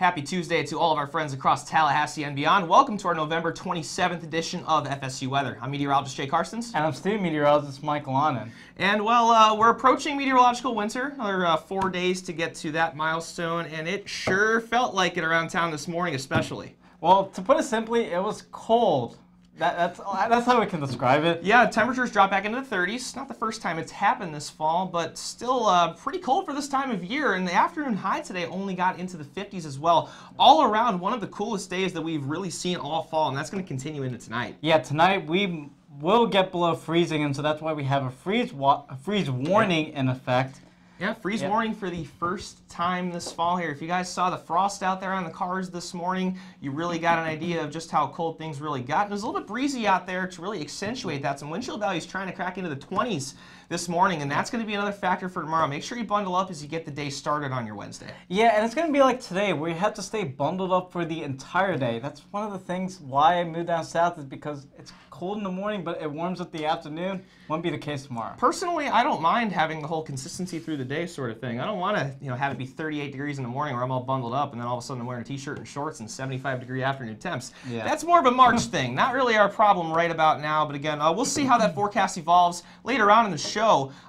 Happy Tuesday to all of our friends across Tallahassee and beyond. Welcome to our November 27th edition of FSU Weather. I'm meteorologist Jay Karstens. And I'm student meteorologist Michael Annan. And well, we're approaching meteorological winter. Another 4 days to get to that milestone, and it sure felt like it around town this morning especially. Well, to put it simply, it was cold. That's how we can describe it. Yeah, temperatures dropped back into the 30s. Not the first time it's happened this fall, but still pretty cold for this time of year. And the afternoon high today only got into the 50s as well. All around, one of the coolest days that we've really seen all fall, and that's going to continue into tonight. Yeah, tonight we will get below freezing, and so that's why we have a freeze warning in effect. Yeah, freeze warning for the first time this fall here. If you guys saw the frost out there on the cars this morning, you really got an idea of just how cold things really got. And it was a little bit breezy out there to really accentuate that. Some wind chill values trying to crack into the 20s this morning, and that's going to be another factor for tomorrow. Make sure you bundle up as you get the day started on your Wednesday. Yeah, and it's going to be like today, where you have to stay bundled up for the entire day. That's one of the things why I moved down south, is because it's cold in the morning, but it warms up the afternoon. Won't be the case tomorrow. Personally, I don't mind having the whole consistency through the day sort of thing. I don't want to, have it be 38 degrees in the morning where I'm all bundled up, and then all of a sudden I'm wearing a t-shirt and shorts and 75-degree afternoon temps. Yeah. That's more of a March thing. Not really our problem right about now, but again, we'll see how that forecast evolves later on in the show.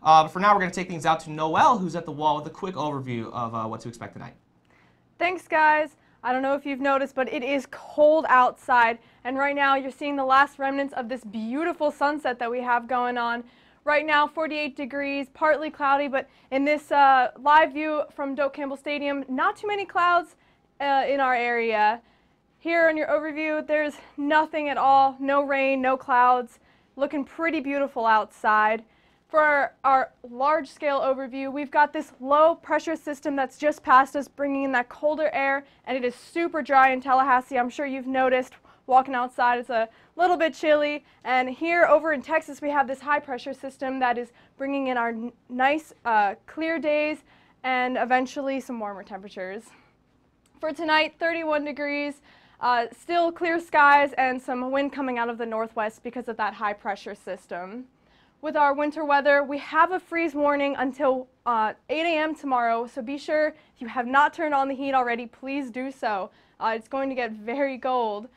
But for now, we're going to take things out to Noelle, who's at the wall with a quick overview of what to expect tonight. Thanks, guys. I don't know if you've noticed, but it is cold outside, and right now you're seeing the last remnants of this beautiful sunset that we have going on. Right now, 48 degrees, partly cloudy, but in this live view from Doak Campbell Stadium, not too many clouds in our area. Here in your overview, there's nothing at all, no rain, no clouds, looking pretty beautiful outside. For our large-scale overview, we've got this low-pressure system that's just passed us, bringing in that colder air, and it is super dry in Tallahassee. I'm sure you've noticed walking outside. It's a little bit chilly. And here over in Texas, we have this high-pressure system that is bringing in our nice, clear days and eventually some warmer temperatures. For tonight, 31 degrees, still clear skies and some wind coming out of the northwest because of that high-pressure system. With our winter weather, we have a freeze warning until 8 a.m. tomorrow, so be sure, if you have not turned on the heat already, please do so. It's going to get very cold.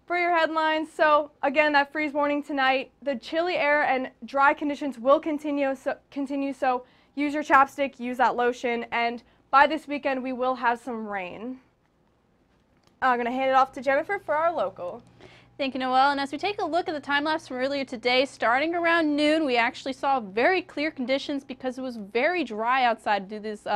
For your headlines, so again, that freeze warning tonight, the chilly air and dry conditions will continue, so use your chapstick, use that lotion, and by this weekend, we will have some rain. I'm going to hand it off to Jennifer for our local. Thank you, Noelle. And as we take a look at the time lapse from earlier today, starting around noon, we actually saw very clear conditions because it was very dry outside due to this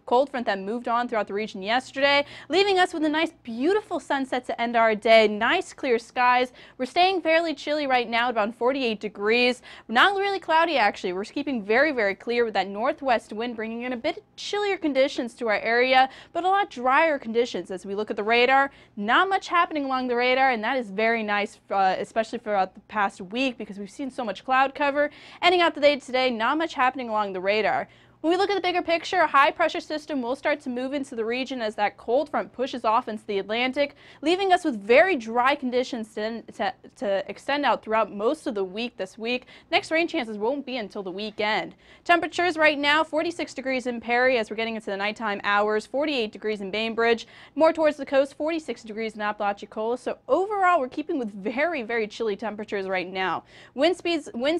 cold front that moved on throughout the region yesterday, leaving us with a nice, beautiful sunset to end our day. Nice, clear skies. We're staying fairly chilly right now at about 48 degrees. Not really cloudy, actually. We're keeping very, very clear with that northwest wind bringing in a bit chillier conditions to our area, but a lot drier conditions. As we look at the radar, not much happening along the radar, and that is very nice. Especially throughout the past week, because we've seen so much cloud cover. Ending out the day today, not much happening along the radar. When we look at the bigger picture, a high-pressure system will start to move into the region as that cold front pushes off into the Atlantic, leaving us with very dry conditions to extend out throughout most of the week this week. Next rain chances won't be until the weekend. Temperatures right now, 46 degrees in Perry as we're getting into the nighttime hours, 48 degrees in Bainbridge, more towards the coast, 46 degrees in Apalachicola. So overall, we're keeping with very, very chilly temperatures right now. Winds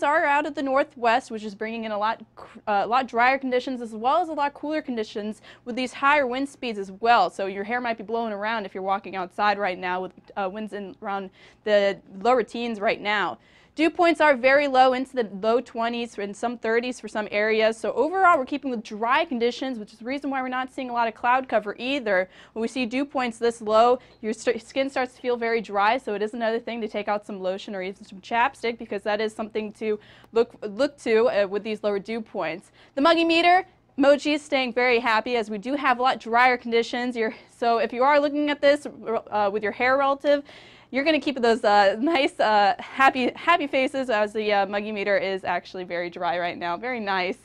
are out of the northwest, which is bringing in a lot drier conditions, as well as a lot cooler conditions with these higher wind speeds as well. So your hair might be blowing around if you're walking outside right now with winds in around the lower teens right now. Dew points are very low into the low 20s and some 30s for some areas. So overall, we're keeping with dry conditions, which is the reason why we're not seeing a lot of cloud cover either. When we see dew points this low, your skin starts to feel very dry. So it is another thing to take out some lotion or even some chapstick, because that is something to look to with these lower dew points. The muggy meter, Moji is staying very happy as we do have a lot drier conditions. So if you are looking at this with your hair relative, you're going to keep those nice, happy faces, as the muggy meter is actually very dry right now. Very nice.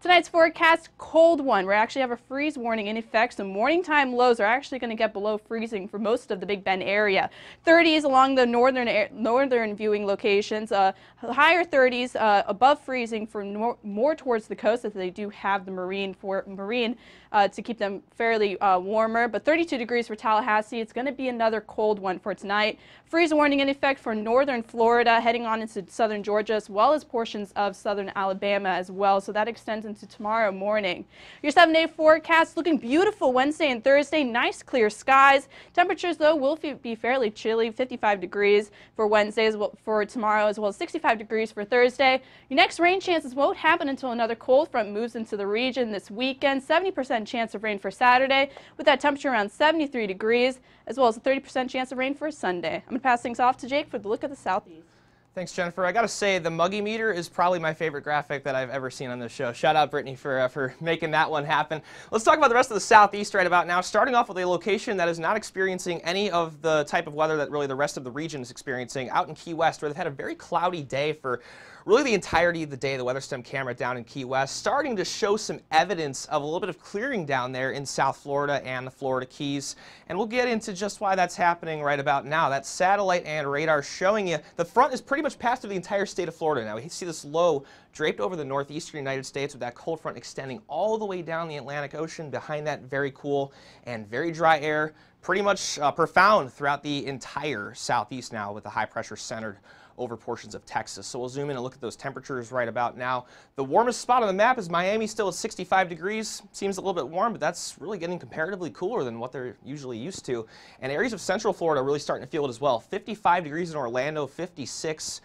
Tonight's forecast, cold one. We actually have a freeze warning in effect, so morning time lows are actually going to get below freezing for most of the Big Bend area. 30s along the northern viewing locations, higher 30s above freezing for more towards the coast, as they do have the marine to keep them fairly warmer. But 32 degrees for Tallahassee. It's going to be another cold one for tonight. Freeze warning in effect for northern Florida, heading on into southern Georgia, as well as portions of southern Alabama as well. So that extends into tomorrow morning. Your 7-day forecast looking beautiful Wednesday and Thursday. Nice clear skies. Temperatures, though, will be fairly chilly. 55 degrees for Wednesday, as well for tomorrow, as well as 65 degrees for Thursday. Your next rain chances won't happen until another cold front moves into the region this weekend. 70% chance of rain for Saturday, with that temperature around 73 degrees, as well as a 30% chance of rain for Sunday. I'm going to pass things off to Jake for the look at the southeast. Thanks, Jennifer. I got to say, the muggy meter is probably my favorite graphic that I've ever seen on this show. Shout out, Brittany, for making that one happen. Let's talk about the rest of the southeast right about now, starting off with a location that is not experiencing any of the type of weather that really the rest of the region is experiencing, out in Key West, where they've had a very cloudy day for really the entirety of the day. The weather stem camera down in Key West starting to show some evidence of a little bit of clearing down there in South Florida and the Florida Keys. And we'll get into just why that's happening right about now. That satellite and radar showing you the front is pretty much passed through the entire state of Florida now. We see this low draped over the northeastern United States with that cold front extending all the way down the Atlantic Ocean. Behind that, very cool and very dry air, pretty much profound throughout the entire southeast now, with the high pressure centered over portions of Texas. So we'll zoom in and look at those temperatures right about now. The warmest spot on the map is Miami, still at 65 degrees. Seems a little bit warm, but that's really getting comparatively cooler than what they're usually used to. And areas of central Florida are really starting to feel it as well. 55 degrees in Orlando, 56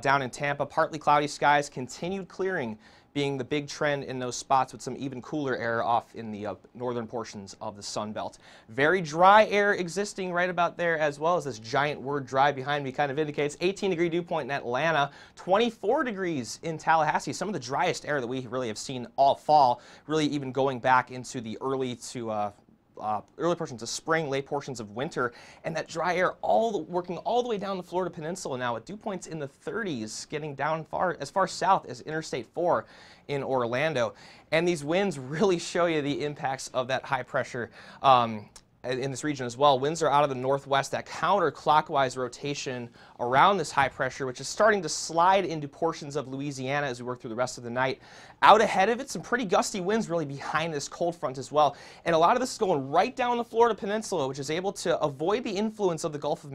down in Tampa. Partly cloudy skies, continued clearing being the big trend in those spots, with some even cooler air off in the northern portions of the Sun Belt. Very dry air existing right about there, as well as this giant word dry behind me kind of indicates. 18-degree dew point in Atlanta, 24 degrees in Tallahassee. Some of the driest air that we really have seen all fall, really even going back into the early portions of spring, late portions of winter, and that dry air working all the way down the Florida Peninsula now, with dew points in the 30s, getting down as far south as Interstate 4 in Orlando. And these winds really show you the impacts of that high pressure in this region as well. Winds are out of the northwest, that counterclockwise rotation around this high pressure, which is starting to slide into portions of Louisiana as we work through the rest of the night. Out ahead of it, some pretty gusty winds really behind this cold front as well. And a lot of this is going right down the Florida Peninsula, which is able to avoid the influence of the Gulf of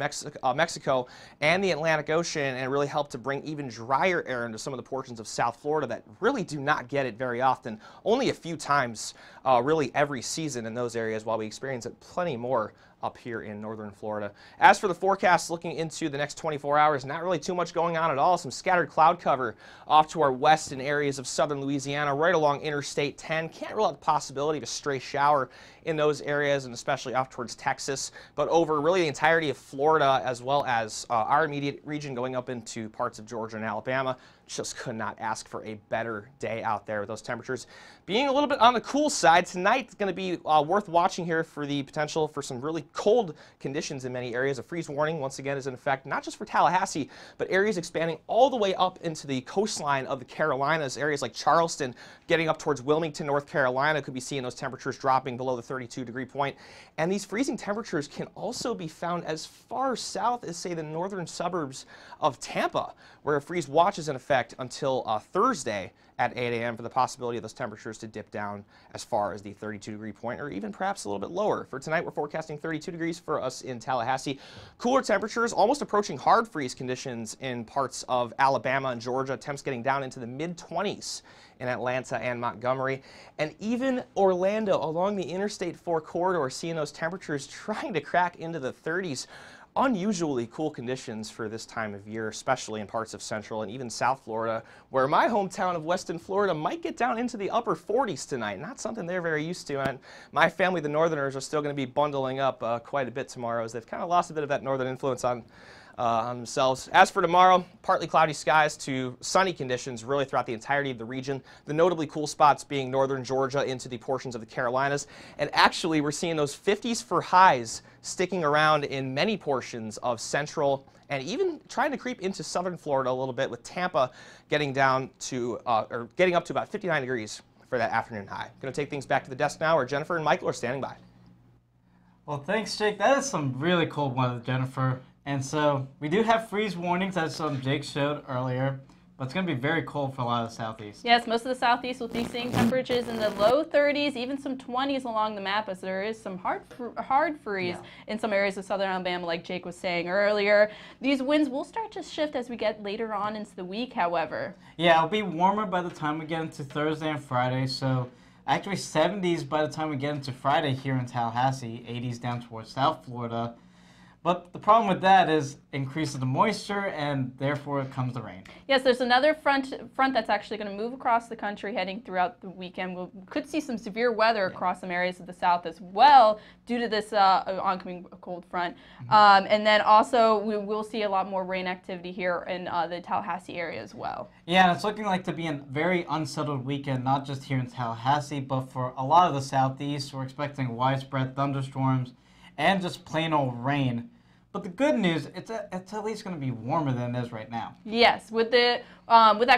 Mexico and the Atlantic Ocean, and really help to bring even drier air into some of the portions of South Florida that really do not get it very often. Only a few times really every season in those areas, while we experience it plenty more up here in northern Florida. As for the forecast looking into the next 24 hours, not really too much going on at all. Some scattered cloud cover off to our west in areas of southern Louisiana, right along Interstate 10. Can't rule out the possibility of a stray shower in those areas, and especially off towards Texas, but over really the entirety of Florida, as well as our immediate region going up into parts of Georgia and Alabama. Just could not ask for a better day out there with those temperatures being a little bit on the cool side. Tonight's going to be worth watching here for the potential for some really cold conditions in many areas. A freeze warning once again is in effect, not just for Tallahassee, but areas expanding all the way up into the coastline of the Carolinas. Areas like Charleston, getting up towards Wilmington, North Carolina, could be seeing those temperatures dropping below the 32-degree point. And these freezing temperatures can also be found as far south as, say, the northern suburbs of Tampa, where a freeze watch is in effect until Thursday at 8 a.m. for the possibility of those temperatures to dip down as far as the 32-degree point, or even perhaps a little bit lower. For tonight, we're forecasting 32 degrees for us in Tallahassee. Cooler temperatures, almost approaching hard freeze conditions in parts of Alabama and Georgia. Temps getting down into the mid-20s in Atlanta and Montgomery. And even Orlando along the Interstate 4 corridor, seeing those temperatures trying to crack into the 30s. Unusually cool conditions for this time of year, especially in parts of Central and even South Florida, where my hometown of Weston, Florida, might get down into the upper 40s tonight. Not something they're very used to, and my family, the Northerners, are still going to be bundling up quite a bit tomorrow, as they've kind of lost a bit of that northern influence on themselves. As for tomorrow, partly cloudy skies to sunny conditions really throughout the entirety of the region. The notably cool spots being northern Georgia into the portions of the Carolinas. And actually, we're seeing those 50s for highs sticking around in many portions of central and even trying to creep into southern Florida a little bit, with Tampa getting down to getting up to about 59 degrees for that afternoon high. Going to take things back to the desk now where Jennifer and Michael are standing by. Well, thanks, Jake. That is some really cold weather, Jennifer. And so we do have freeze warnings, as Jake showed earlier. But it's going to be very cold for a lot of the southeast. Yes, most of the southeast will be seeing temperatures in the low 30s, even some 20s along the map, as there is some hard freeze in some areas of southern Alabama, like Jake was saying earlier. These winds will start to shift as we get later on into the week, however. Yeah, it'll be warmer by the time we get into Thursday and Friday. So actually 70s by the time we get into Friday here in Tallahassee, 80s down towards South Florida. But the problem with that is increases the moisture, and therefore comes the rain. Yes, there's another front that's actually going to move across the country heading throughout the weekend. We could see some severe weather across some areas of the south as well due to this oncoming cold front. And then also we will see a lot more rain activity here in the Tallahassee area as well. Yeah, and it's looking like to be a very unsettled weekend, not just here in Tallahassee, but for a lot of the southeast. We're expecting widespread thunderstorms and just plain old rain. But the good news, it's at least going to be warmer than it is right now. Yes, with that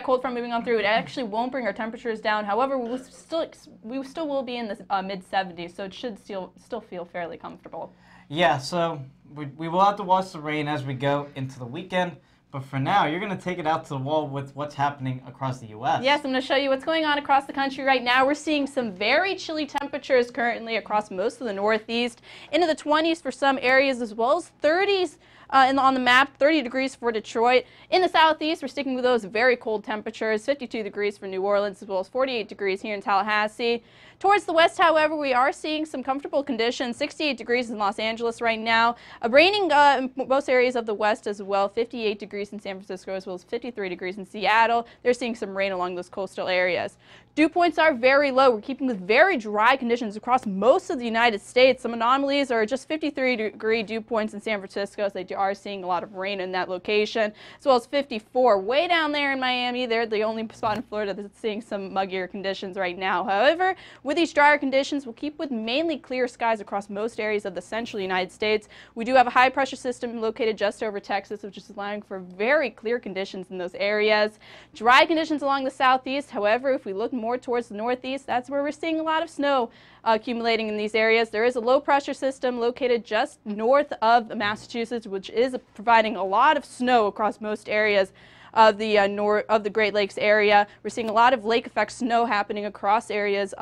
cold front moving on through, it actually won't bring our temperatures down. However, we still will be in the mid-70s, so it should still feel fairly comfortable. Yeah, so we will have to watch the rain as we go into the weekend. But for now, you're going to take it out to the wall with what's happening across the U.S. Yes, I'm going to show you what's going on across the country right now. We're seeing some very chilly temperatures currently across most of the Northeast, into the 20s for some areas, as well as 30s on the map, 30 degrees for Detroit. In the Southeast, we're sticking with those very cold temperatures, 52 degrees for New Orleans, as well as 48 degrees here in Tallahassee. Towards the west, however, we are seeing some comfortable conditions, 68 degrees in Los Angeles right now. Raining in most areas of the west as well, 58 degrees in San Francisco, as well as 53 degrees in Seattle. They're seeing some rain along those coastal areas. Dew points are very low. We're keeping with very dry conditions across most of the United States. Some anomalies are just 53-degree dew points in San Francisco, so they are seeing a lot of rain in that location, as well as 54 way down there in Miami. They're the only spot in Florida that's seeing some muggier conditions right now. However, with these drier conditions, we'll keep with mainly clear skies across most areas of the central United States. We do have a high pressure system located just over Texas, which is allowing for very clear conditions in those areas. Dry conditions along the southeast. However, if we look more towards the northeast, that's where we're seeing a lot of snow accumulating in these areas. There is a low pressure system located just north of Massachusetts, which is providing a lot of snow across most areas of the Great Lakes area. We're seeing a lot of lake effect snow happening across areas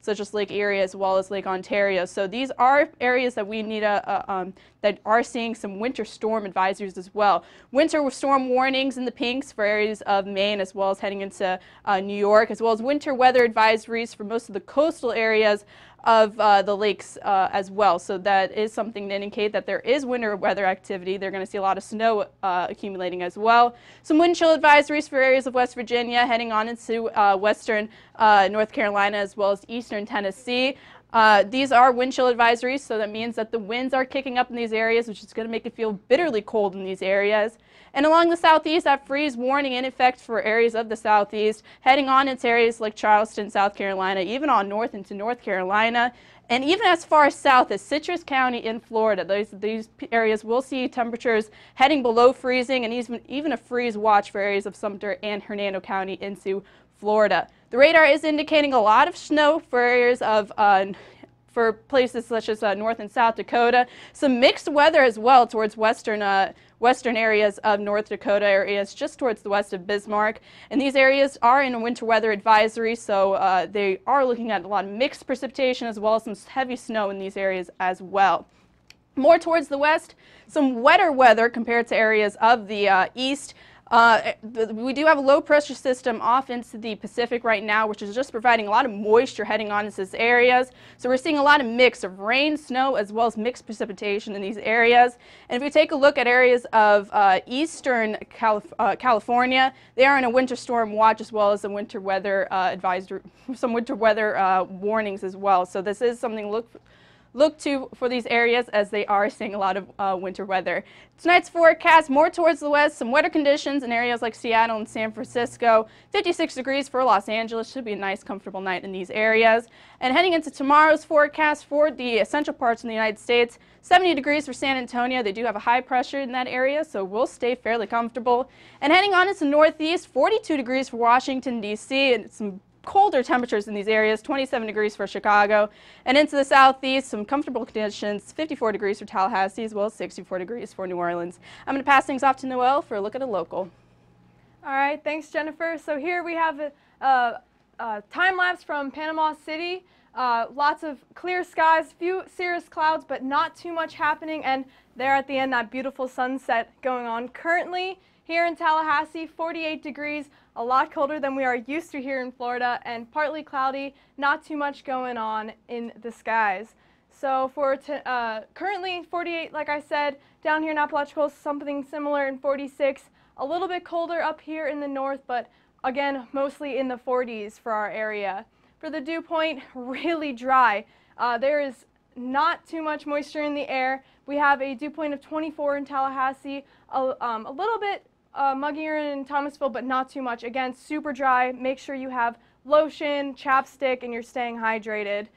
such as Lake Erie as well as Lake Ontario. So these are areas that we need that are seeing some winter storm advisories as well. Winter storm warnings in the pinks for areas of Maine as well as heading into New York, as well as winter weather advisories for most of the coastal areas of the lakes as well. So that is something to indicate that there is winter weather activity. They're going to see a lot of snow accumulating as well. Some wind chill advisories for areas of West Virginia heading on into western North Carolina as well as eastern Tennessee. These are wind chill advisories, so that means that the winds are kicking up in these areas, which is going to make it feel bitterly cold in these areas. And along the southeast, that freeze warning in effect for areas of the southeast, heading on into areas like Charleston, South Carolina, even on north into North Carolina, and even as far south as Citrus County in Florida. These areas will see temperatures heading below freezing, and even a freeze watch for areas of Sumter and Hernando County into Florida. The radar is indicating a lot of snow for areas of for places such as North and South Dakota. Some mixed weather as well towards western areas of North Dakota, areas just towards the west of Bismarck. And these areas are in a winter weather advisory, so they are looking at a lot of mixed precipitation as well as some heavy snow in these areas as well. More towards the west, some wetter weather compared to areas of the east. We do have a low pressure system off into the Pacific right now, which is just providing a lot of moisture heading on into these areas. So we're seeing a lot of mix of rain, snow, as well as mixed precipitation in these areas. And if we take a look at areas of eastern California, they are in a winter storm watch as well as a winter weather advisory, some winter weather warnings as well. So this is something to look to for these areas, as they are seeing a lot of winter weather. Tonight's forecast, more towards the west, some wetter conditions in areas like Seattle and San Francisco. 56 degrees for Los Angeles. Should be a nice, comfortable night in these areas. And heading into tomorrow's forecast for the central parts of the United States, 70 degrees for San Antonio. They do have a high pressure in that area, so we'll stay fairly comfortable. And heading on into the northeast, 42 degrees for Washington, D.C., and some colder temperatures in these areas, 27 degrees for Chicago. And into the southeast, some comfortable conditions, 54 degrees for Tallahassee as well as 64 degrees for New Orleans. I'm going to pass things off to Noelle for a look at a local. All right, thanks, Jennifer. So here we have a time lapse from Panama City. Lots of clear skies, few cirrus clouds, but not too much happening. And there at the end, that beautiful sunset going on. Currently here in Tallahassee, 48 degrees, a lot colder than we are used to here in Florida, and partly cloudy, not too much going on in the skies. So for currently 48, like I said, down here in Apalachicola, something similar in 46. A little bit colder up here in the north, but again, mostly in the 40s for our area. For the dew point, really dry. There is not too much moisture in the air. We have a dew point of 24 in Tallahassee, a little bit muggier in Thomasville, but not too much. Again, super dry. Make sure you have lotion, chapstick, and you're staying hydrated.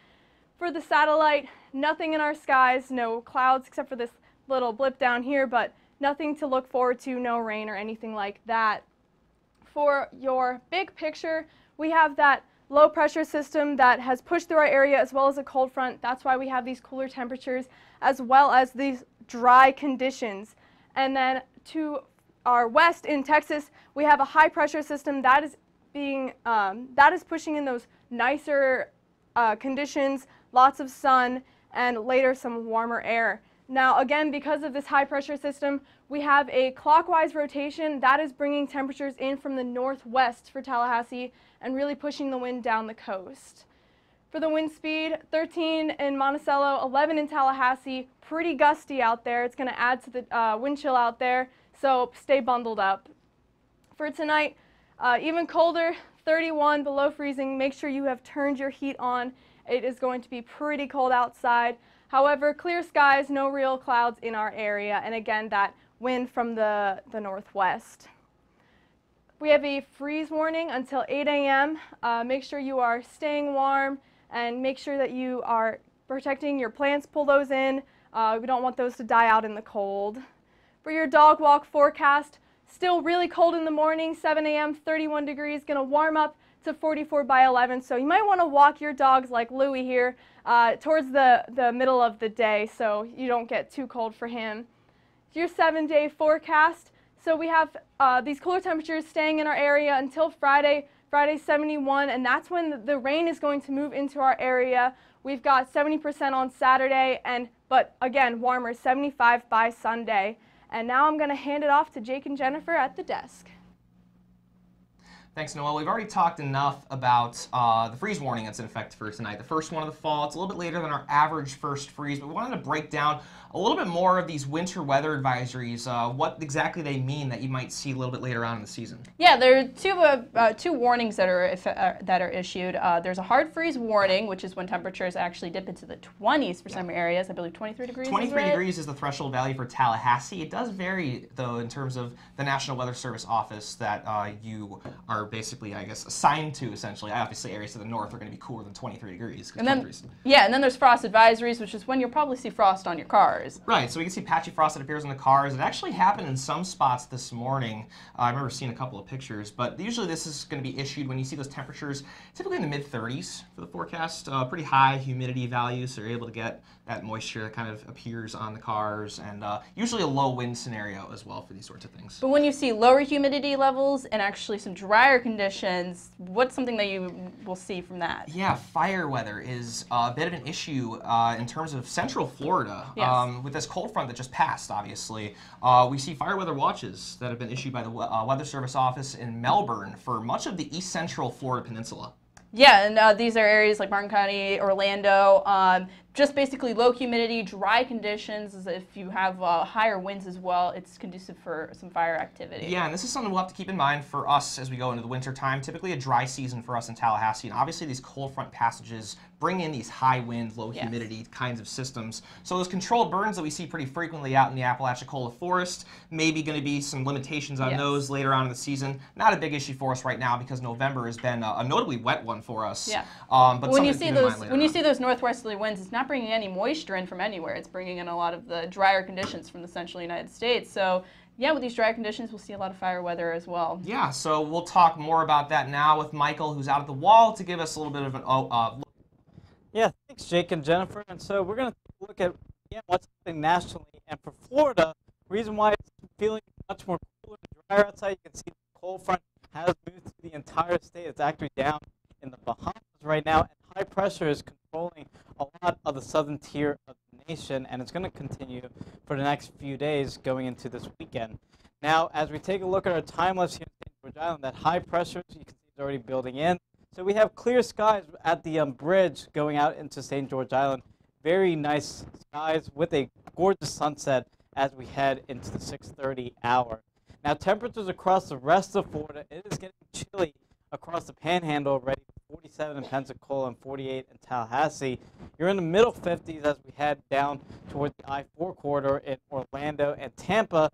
For the satellite, nothing in our skies, no clouds except for this little blip down here, but nothing to look forward to, no rain or anything like that. For your big picture, we have that low pressure system that has pushed through our area as well as a cold front. That's why we have these cooler temperatures as well as these dry conditions. And then to our west in Texas, we have a high pressure system that is pushing in those nicer conditions, lots of sun, and later some warmer air. Now again, because of this high pressure system, we have a clockwise rotation that is bringing temperatures in from the northwest for Tallahassee and really pushing the wind down the coast. For the wind speed, 13 in Monticello, 11 in Tallahassee, pretty gusty out there. It's going to add to the wind chill out there, so stay bundled up. For tonight, even colder, 31 below freezing. Make sure you have turned your heat on. It is going to be pretty cold outside. However, clear skies, no real clouds in our area, and again, that wind from the northwest. We have a freeze warning until 8 a.m. Make sure you are staying warm and make sure that you are protecting your plants. Pull those in. We don't want those to die out in the cold. For your dog walk forecast, still really cold in the morning, 7 a.m., 31 degrees, going to warm up to 44 by 11. So you might want to walk your dogs like Louie here towards the middle of the day so you don't get too cold for him. Your 7-day forecast. So we have these cooler temperatures staying in our area until Friday, 71, and that's when the rain is going to move into our area. We've got 70% on Saturday, but again, warmer, 75 by Sunday. And now I'm going to hand it off to Jake and Jennifer at the desk. Thanks, Noelle. We've already talked enough about the freeze warning that's in effect for tonight. The first one of the fall. It's a little bit later than our average first freeze, but we wanted to break down a little bit more of these winter weather advisories, what exactly they mean that you might see a little bit later on in the season. Yeah, there are two warnings that are issued. There's a hard freeze warning, which is when temperatures actually dip into the 20s for some areas. I believe 23 degrees 23 degrees is the threshold value for Tallahassee. It does vary, though, in terms of the National Weather Service office that you are basically, I guess, assigned to, essentially. Obviously, areas to the north are going to be cooler than 23 degrees. And then, yeah, and then there's frost advisories, which is when you'll probably see frost on your cars. Right, so we can see patchy frost that appears on the cars. It actually happened in some spots this morning. I remember seeing a couple of pictures, but usually this is going to be issued when you see those temperatures, typically in the mid-30s for the forecast. Pretty high humidity values, so you're able to get that moisture that kind of appears on the cars, and usually a low wind scenario as well for these sorts of things. But when you see lower humidity levels and actually some drier conditions, what's something that you will see from that? Yeah, fire weather is a bit of an issue in terms of central Florida. Yes. With this cold front that just passed, obviously, we see fire weather watches that have been issued by the Weather Service office in Melbourne for much of the east central Florida peninsula. Yeah, and these are areas like Martin County, Orlando, just basically low humidity, dry conditions. If you have higher winds as well, it's conducive for some fire activity. Yeah, and this is something we'll have to keep in mind for us as we go into the winter time. Typically a dry season for us in Tallahassee, and obviously these cold front passages bring in these high wind, low humidity kinds of systems. So those controlled burns that we see pretty frequently out in the Apalachicola forest, maybe going to be some limitations on those later on in the season. Not a big issue for us right now because November has been a notably wet one for us. Yeah. But when you see those northwesterly winds, it's not bringing any moisture in from anywhere. It's bringing in a lot of the drier conditions from the central United States. So Yeah, with these dry conditions, we'll see a lot of fire weather as well. Yeah, so we'll talk more about that now with Michael, who's out at the wall, to give us a little bit of an look. Yeah, thanks, Jake and Jennifer. And so we're going to look at again what's happening nationally. And for Florida, the reason why it's feeling much more cooler and drier outside, you can see the cold front has moved through the entire state. It's actually down in the Bahamas right now, and high pressure is controlling a lot of the southern tier of the nation, and it's going to continue for the next few days going into this weekend. Now, as we take a look at our time lapse here in St. George Island, that high pressure, you can see it's already building in. So we have clear skies at the bridge going out into St. George Island. Very nice skies with a gorgeous sunset as we head into the 6:30 hour. Now, temperatures across the rest of Florida, it is getting chilly across the Panhandle already. 47 in Pensacola and 48 in Tallahassee. You're in the middle 50s as we head down toward the I-4 corridor in Orlando and Tampa.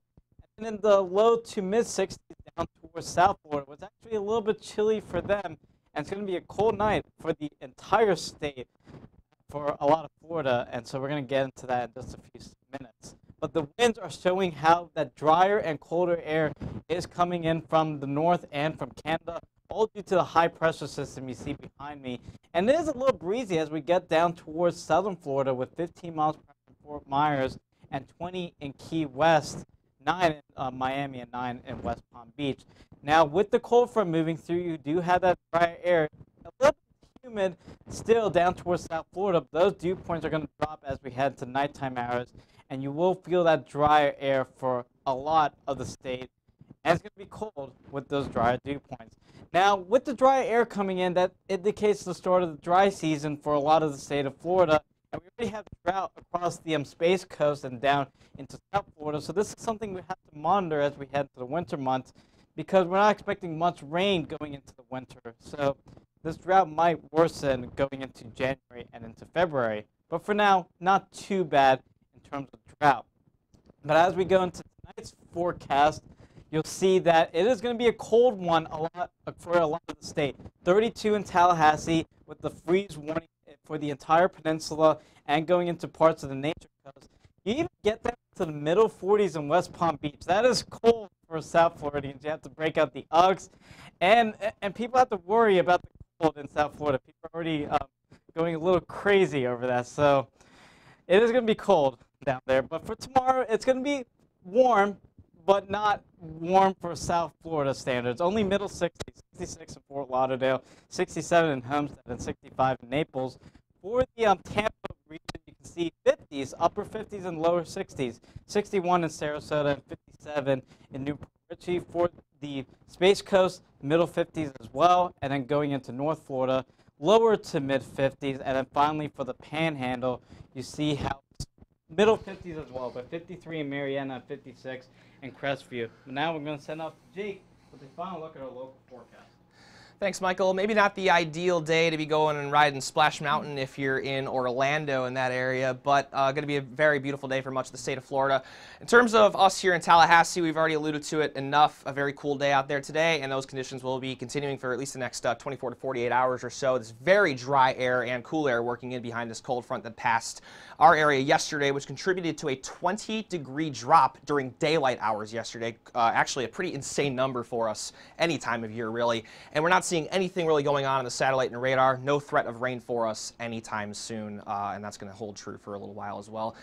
And in the low to mid 60s down towards South Florida. It's actually a little bit chilly for them. And it's going to be a cold night for the entire state for a lot of Florida. And so we're going to get into that in just a few minutes. But the winds are showing how that drier and colder air is coming in from the north and from Canada, all due to the high pressure system you see behind me. And it is a little breezy as we get down towards southern Florida with 15 miles per hour in Fort Myers and 20 in Key West, 9 in Miami, and 9 in West Palm Beach. Now, with the cold front moving through, you do have that dry air, a little bit humid still down towards South Florida. But those dew points are going to drop as we head to nighttime hours, and you will feel that drier air for a lot of the state. And it's going to be cold with those drier dew points. Now, with the dry air coming in, that indicates the start of the dry season for a lot of the state of Florida. And we already have drought across the Space Coast and down into South Florida. So this is something we have to monitor as we head to the winter months, because we're not expecting much rain going into the winter. So this drought might worsen going into January and into February. But for now, not too bad in terms of drought. But as we go into tonight's forecast, you'll see that it is going to be a cold one for a lot of the state. 32 in Tallahassee with the freeze warning for the entire peninsula and going into parts of the Nature Coast. You even get down to the middle 40s in West Palm Beach. That is cold for South Floridians. You have to break out the Uggs, and people have to worry about the cold in South Florida. People are already going a little crazy over that. So it is going to be cold down there. But for tomorrow, it's going to be warm, but not warm for South Florida standards. Only middle 60s, 66 in Fort Lauderdale, 67 in Homestead, and 65 in Naples. For the Tampa region, you can see 50s, upper 50s and lower 60s, 61 in Sarasota and 57 in Newport Richey. For the Space Coast, middle 50s as well, and then going into North Florida, lower to mid 50s, and then finally for the Panhandle, you see how middle 50s as well, but 53 in Marietta, 56 in Crestview. But now we're going to send off to Jake with a final look at our local forecast. Thanks, Michael. Maybe not the ideal day to be going and riding Splash Mountain if you're in Orlando in that area, but going to be a very beautiful day for much of the state of Florida. In terms of us here in Tallahassee, we've already alluded to it enough. A very cool day out there today, and those conditions will be continuing for at least the next 24 to 48 hours or so. This very dry air and cool air working in behind this cold front that passed our area yesterday, which contributed to a 20-degree drop during daylight hours yesterday. Actually, a pretty insane number for us any time of year, really. And we're not seeing anything really going on the satellite and radar. No threat of rain for us anytime soon, and that's going to hold true for a little while as well.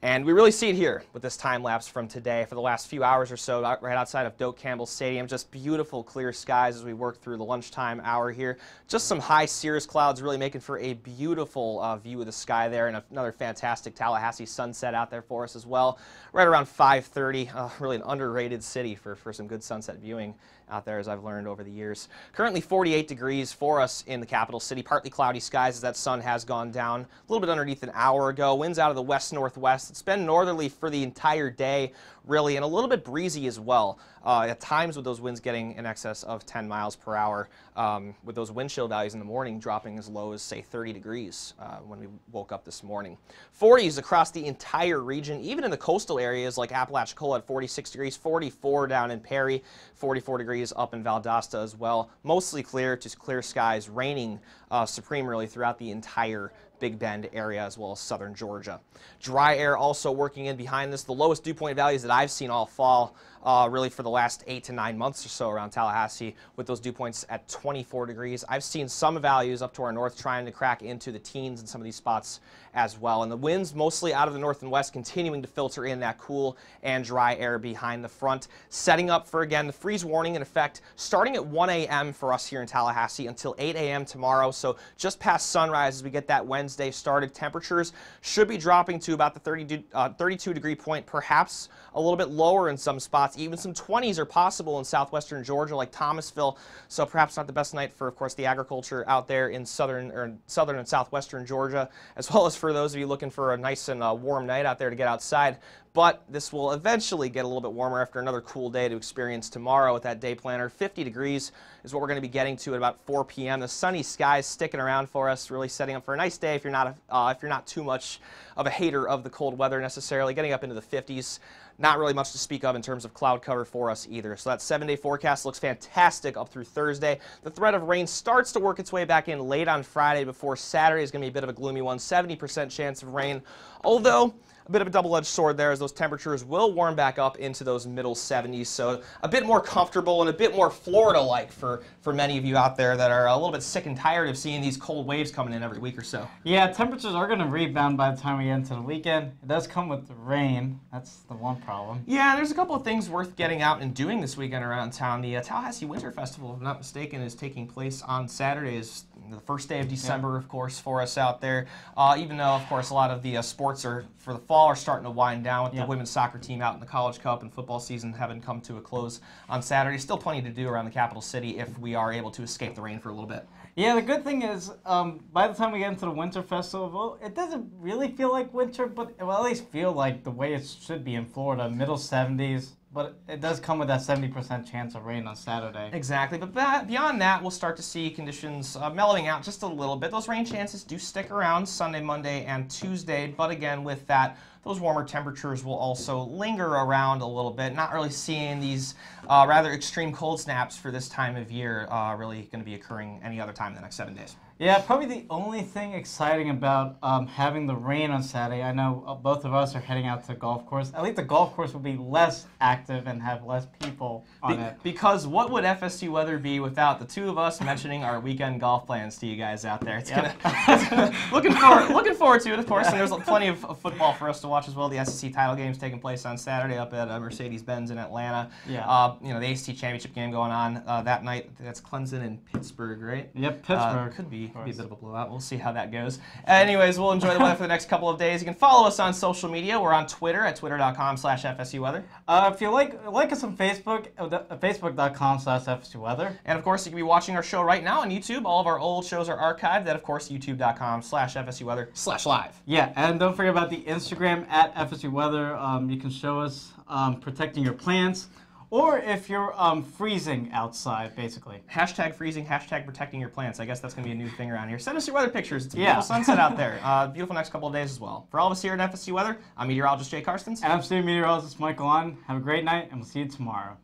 And we really see it here with this time lapse from today for the last few hours or so, right outside of Doak Campbell Stadium. Just beautiful clear skies as we work through the lunchtime hour here. Just some high cirrus clouds really making for a beautiful view of the sky there, and another fantastic Tallahassee sunset out there for us as well. Right around 5:30, really an underrated city for some good sunset viewing out there, as I've learned over the years. Currently 48 degrees for us in the capital city. Partly cloudy skies as that sun has gone down a little bit underneath an hour ago. Winds out of the west-northwest. It's been northerly for the entire day, really, and a little bit breezy as well. At times with those winds getting in excess of 10 miles per hour, with those wind chill values in the morning dropping as low as, say, 30 degrees when we woke up this morning. 40s across the entire region, even in the coastal areas like Apalachicola at 46 degrees, 44 down in Perry, 44 degrees up in Valdosta as well. Mostly clear to clear skies, raining supreme really throughout the entire Big Bend area as well as southern Georgia. Dry air also working in behind this. The lowest dew point values that I've seen all fall really for the last 8 to 9 months or so around Tallahassee, with those dew points at 24 degrees. I've seen some values up to our north trying to crack into the teens in some of these spots as well. And the winds mostly out of the north and west continuing to filter in that cool and dry air behind the front, setting up for, again, the freeze warning in effect starting at 1 a.m. for us here in Tallahassee until 8 a.m. tomorrow. So just past sunrise as we get that Wednesday started. Temperatures should be dropping to about the 32 degree point, perhaps a little bit lower in some spots. Even some 20s are possible in southwestern Georgia like Thomasville. So perhaps not the best night for, of course, the agriculture out there in southern and southwestern Georgia, as well as for those of you looking for a nice and warm night out there to get outside. But this will eventually get a little bit warmer after another cool day to experience tomorrow with that day planner. 50 degrees is what we're going to be getting to at about 4 p.m. The sunny skies sticking around for us, really setting up for a nice day if you're not too much of a hater of the cold weather necessarily. Getting up into the 50s. Not really much to speak of in terms of cloud cover for us either. So that 7-day forecast looks fantastic up through Thursday. The threat of rain starts to work its way back in late on Friday before Saturday is going to be a bit of a gloomy one. 70% chance of rain, although a bit of a double-edged sword there as those temperatures will warm back up into those middle 70s. So a bit more comfortable and a bit more Florida-like for many of you out there that are a little bit sick and tired of seeing these cold waves coming in every week or so. Yeah, temperatures are going to rebound by the time we get into the weekend. It does come with the rain. That's the one problem. Yeah, there's a couple of things worth getting out and doing this weekend around town. The Tallahassee Winter Festival, if I'm not mistaken, is taking place on Saturday. Is the first day of December, of course, for us out there. Even though, of course, a lot of the sports are for the fall are starting to wind down with the women's soccer team out in the College Cup and football season having come to a close on Saturday. Still plenty to do around the capital city if we are able to escape the rain for a little bit. Yeah, the good thing is, by the time we get into the Winter Festival, it doesn't really feel like winter, but it will at least feel like the way it should be in Florida, middle 70s. But it does come with that 70% chance of rain on Saturday. Exactly, but beyond that, we'll start to see conditions mellowing out just a little bit. Those rain chances do stick around Sunday, Monday, and Tuesday, but again, with that, those warmer temperatures will also linger around a little bit. Not really seeing these rather extreme cold snaps for this time of year really going to be occurring any other time in the next 7 days. Yeah, probably the only thing exciting about having the rain on Saturday, I know both of us are heading out to the golf course. At least the golf course will be less active and have less people on it. Because what would FSU weather be without the two of us mentioning our weekend golf plans to you guys out there? It's looking forward to it, of course, and there's plenty of football for us to watch as well. The SEC title game's taking place on Saturday up at Mercedes-Benz in Atlanta. Yeah. The ACC championship game going on that night. That's Clemson and Pittsburgh, right? Yep, Pittsburgh. Could be a bit of a blowout. We'll see how that goes. Anyways, we'll enjoy the weather for the next couple of days. You can follow us on social media. We're on Twitter at twitter.com/FSUweather. If you like us on Facebook, facebook.com/FSUweather. And of course, you can be watching our show right now on YouTube. All of our old shows are archived at, of course, youtube.com/FSUweather/live. Yeah, and don't forget about the Instagram at FSUweather. You can show us protecting your plants. Or if you're freezing outside, basically. Hashtag freezing, hashtag protecting your plants. I guess that's going to be a new thing around here. Send us your weather pictures. It's a beautiful sunset out there. Beautiful next couple of days as well. For all of us here at FSU Weather, I'm meteorologist Jay Karstens. And I'm student meteorologist Michael On. Have a great night, and we'll see you tomorrow.